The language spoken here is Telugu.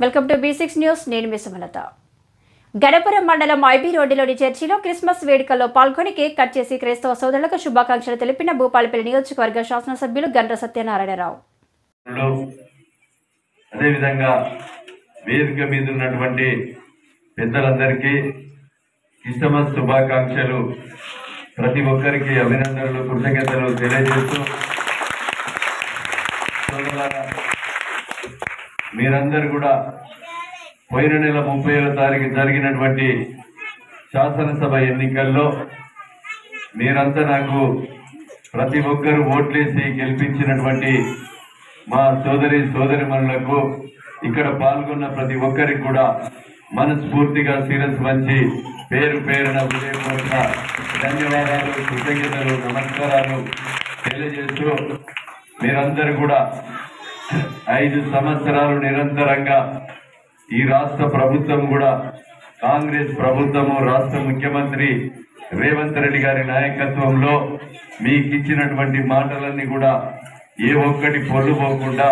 Welcome to B6 news. నేను మీ సుమలత. గణపురం మండలం ఐబీ రోడ్డులోని చర్చిలో క్రిస్మస్ వేడుకల్లో పాల్గొని కేక్ కట్ చేసి క్రైస్తవ సోదరులకు శుభాకాంక్షలు తెలిపిన భూపాలపల్లి నియోజకవర్గ శాసనసభ్యులు గండ్ర సత్యనారాయణరావు. అదేవిధంగా వేదిక మీద ఉన్నటువంటి పెద్దలందరికీ క్రిస్మస్ శుభాకాంక్షలు, ప్రతి ఒక్కరికి అభినందనలు, కృతజ్ఞతలు తెలియజేస్తూ, మీరందరూ కూడా పోయిన నెల 30వ తారీఖు జరిగినటువంటి శాసనసభ ఎన్నికల్లో మీరంతా నాకు ప్రతి ఒక్కరు ఓట్లేసి గెలిపించినటువంటి మా సోదరిమణులకు, ఇక్కడ పాల్గొన్న ప్రతి ఒక్కరికి కూడా మనస్ఫూర్తిగా శిరస్సు వంచి పేరు పేరున హృదయపూర్వక ధన్యవాదాలు, కృతజ్ఞతలు, నమస్కారాలు తెలియజేస్తూ, మీరందరూ కూడా 5 సంవత్సరాలు నిరంతరంగా ఈ రాష్ట్ర ప్రభుత్వం కూడా, కాంగ్రెస్ ప్రభుత్వము, రాష్ట్ర ముఖ్యమంత్రి రేవంత్ రెడ్డి గారి నాయకత్వంలో మీకు ఇచ్చినటువంటి మాటలన్నీ కూడా ఏ ఒక్కటి పొల్లుపోకుండా